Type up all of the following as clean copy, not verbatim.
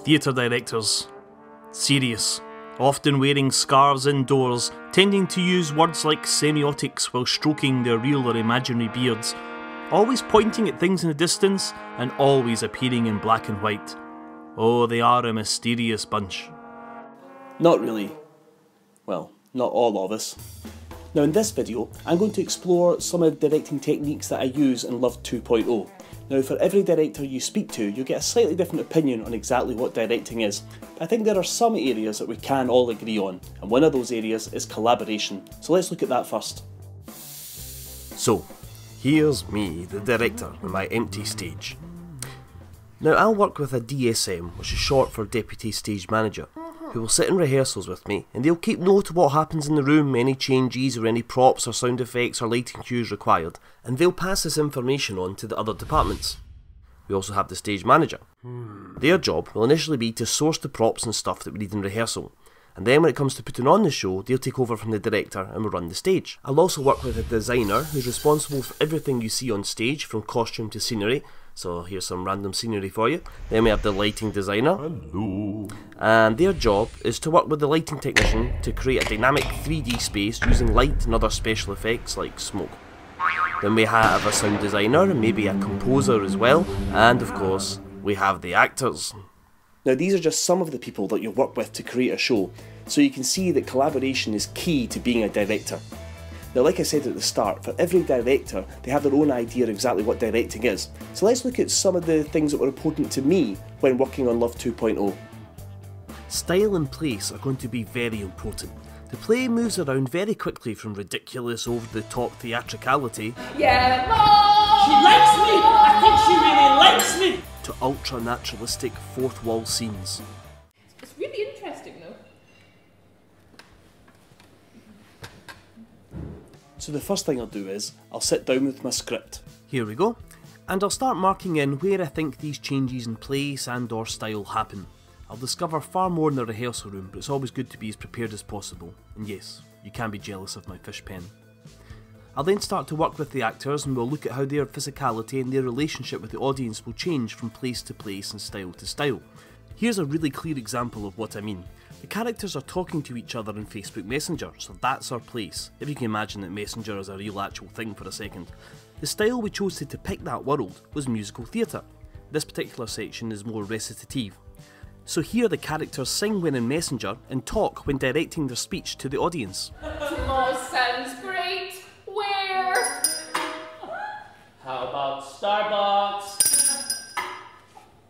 Theatre directors. Serious. Often wearing scarves indoors, tending to use words like semiotics while stroking their real or imaginary beards, always pointing at things in the distance, and always appearing in black and white. Oh, they are a mysterious bunch. Not really. Well, not all of us. Now in this video, I'm going to explore some of the directing techniques that I use in Love 2.0. Now for every director you speak to, you'll get a slightly different opinion on exactly what directing is, but I think there are some areas that we can all agree on, and one of those areas is collaboration, so let's look at that first. So, here's me, the director, on my empty stage. Now I'll work with a DSM, which is short for Deputy Stage Manager, who will sit in rehearsals with me, and they'll keep note of what happens in the room, any changes or any props or sound effects or lighting cues required, and they'll pass this information on to the other departments. We also have the stage manager. Their job will initially be to source the props and stuff that we need in rehearsal, and then when it comes to putting on the show, they'll take over from the director and will run the stage. I'll also work with a designer who's responsible for everything you see on stage, from costume to scenery. So here's some random scenery for you. Then we have the lighting designer. Hello. And their job is to work with the lighting technician to create a dynamic 3D space using light and other special effects like smoke. Then we have a sound designer and maybe a composer as well. And of course, we have the actors. Now these are just some of the people that you work with to create a show, so you can see that collaboration is key to being a director. Now like I said at the start, for every director they have their own idea of exactly what directing is, so let's look at some of the things that were important to me when working on Love 2.0. Style and place are going to be very important. The play moves around very quickly from ridiculous over-the-top theatricality Yeah, Mom! She likes me! I think she really likes me! to ultra-naturalistic fourth-wall scenes. It's really interesting though. So the first thing I'll do is, I'll sit down with my script. Here we go, and I'll start marking in where I think these changes in place and or style happen. I'll discover far more in the rehearsal room, but it's always good to be as prepared as possible, and yes, you can be jealous of my fish pen. I'll then start to work with the actors and we'll look at how their physicality and their relationship with the audience will change from place to place and style to style. Here's a really clear example of what I mean. The characters are talking to each other in Facebook Messenger, so that's our place, if you can imagine that Messenger is a real actual thing for a second. The style we chose to depict that world was musical theatre. This particular section is more recitative. So here the characters sing when in Messenger and talk when directing their speech to the audience. Tomorrow sounds great. Where? How about Starbucks?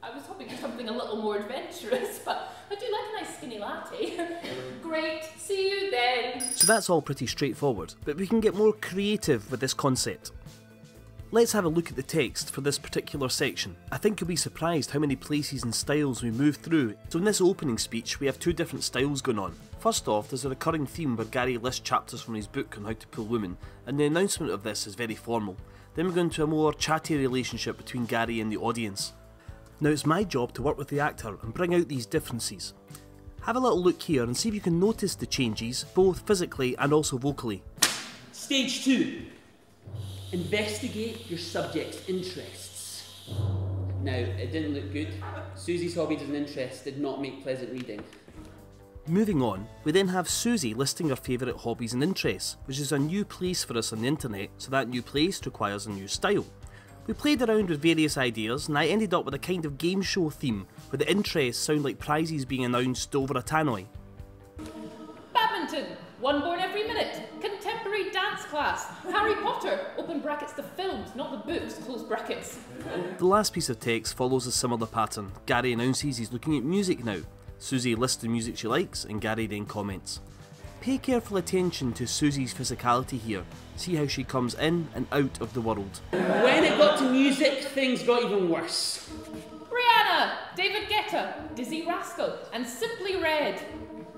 I was hoping for something a little more adventurous, but I do like a nice skinny latte. Great, see you then. So that's all pretty straightforward, but we can get more creative with this concept. Let's have a look at the text for this particular section. I think you'll be surprised how many places and styles we move through. So in this opening speech we have two different styles going on. First off, there's a recurring theme where Gary lists chapters from his book on how to pull women, and the announcement of this is very formal. Then we go into a more chatty relationship between Gary and the audience. Now it's my job to work with the actor and bring out these differences. Have a little look here and see if you can notice the changes, both physically and also vocally. Stage 2. Investigate your subject's interests. Now, it didn't look good. Susie's hobbies and interests did not make pleasant reading. Moving on, we then have Susie listing her favourite hobbies and interests, which is a new place for us on the internet, so that new place requires a new style. We played around with various ideas and I ended up with a kind of game show theme, where the interests sound like prizes being announced over a tannoy. Badminton, one born every minute. Contemporary dance class. Harry Potter, open brackets the films, not the books, close brackets. The last piece of text follows a similar pattern. Gary announces he's looking at music now. Susie lists the music she likes and Gary then comments. Pay careful attention to Susie's physicality here. See how she comes in and out of the world. When it got to music, things got even worse. Rihanna, David Guetta, Dizzy Rascal, and Simply Red.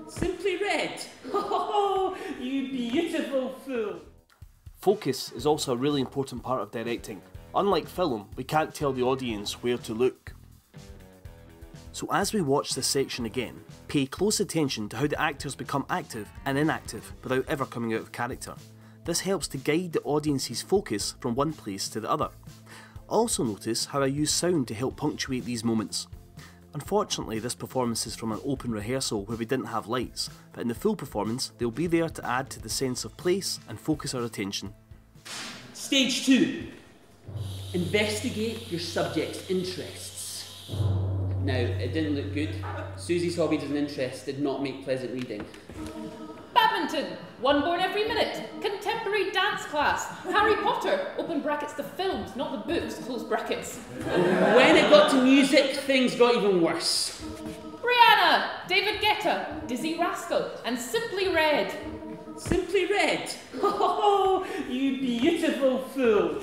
Simply Red. Oh, you beautiful fool. Focus is also a really important part of directing. Unlike film, we can't tell the audience where to look. So as we watch this section again, pay close attention to how the actors become active and inactive without ever coming out of character. This helps to guide the audience's focus from one place to the other. Also notice how I use sound to help punctuate these moments. Unfortunately, this performance is from an open rehearsal where we didn't have lights, but in the full performance, they'll be there to add to the sense of place and focus our attention. Stage 2. Investigate your subject's interests. Now, it didn't look good. Susie's hobbies and interests did not make pleasant reading. Badminton, one born every minute. Contemporary dance class. Harry Potter, open brackets the films, not the books, close brackets. When it got to music, things got even worse. Rihanna, David Guetta, Dizzy Rascal, and Simply Red. Simply Red? Oh, you beautiful fool.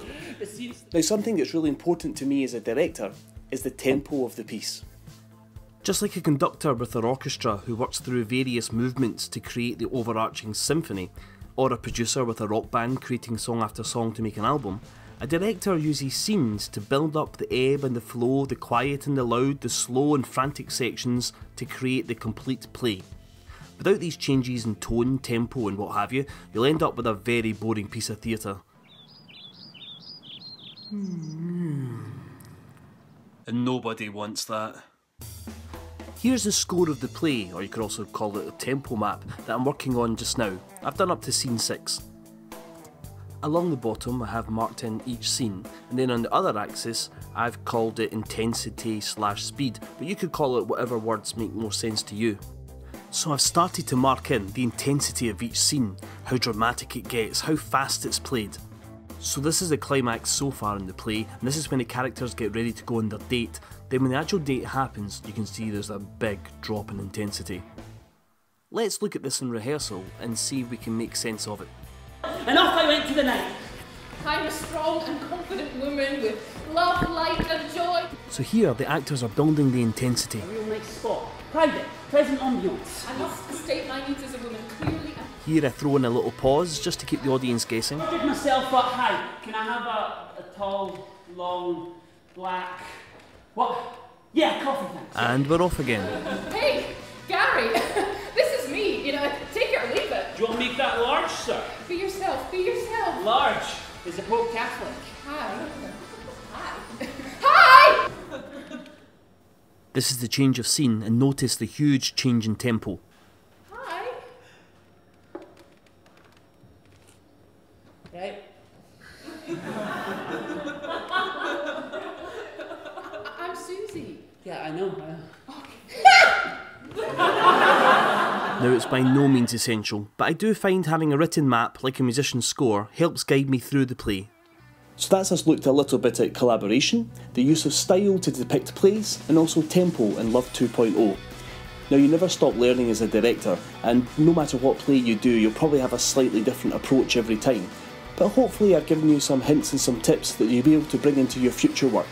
Now, something that's really important to me as a director is the tempo of the piece. Just like a conductor with their orchestra who works through various movements to create the overarching symphony, or a producer with a rock band creating song after song to make an album, a director uses scenes to build up the ebb and the flow, the quiet and the loud, the slow and frantic sections to create the complete play. Without these changes in tone, tempo and what have you, you'll end up with a very boring piece of theatre. And nobody wants that. Here's the score of the play, or you could also call it a tempo map, that I'm working on just now. I've done up to scene 6. Along the bottom I have marked in each scene, and then on the other axis I've called it intensity/speed, but you could call it whatever words make more sense to you. So I've started to mark in the intensity of each scene, how dramatic it gets, how fast it's played. So this is the climax so far in the play, and this is when the characters get ready to go on their date. Then when the actual date happens, you can see there's a big drop in intensity. Let's look at this in rehearsal and see if we can make sense of it. And off I went to the night. I'm a strong and confident woman with love, light and joy. So here the actors are building the intensity. A real nice spot. Private, pleasant ambience. I must state my needs as a woman clearly and Here I throw in a little pause just to keep the audience guessing. I did myself up high. Can I have a tall, long, black... What? Yeah, coffee, thanks. And we're off again. Hey, Gary, this is me, take it or leave it. Do you want to make that large, sir? Be yourself, be yourself. Large? Is the Pope Catholic? Hi. Hi. Hi! This is the change of scene, and notice the huge change in tempo. Hi. Right. I'm Susie. Yeah, I know. Now it's by no means essential, but I do find having a written map, like a musician's score, helps guide me through the play. So that's us looked a little bit at collaboration, the use of style to depict plays, and also tempo in Love 2.0. Now, you never stop learning as a director, and no matter what play you do, you'll probably have a slightly different approach every time. But hopefully I've given you some hints and some tips that you'll be able to bring into your future work.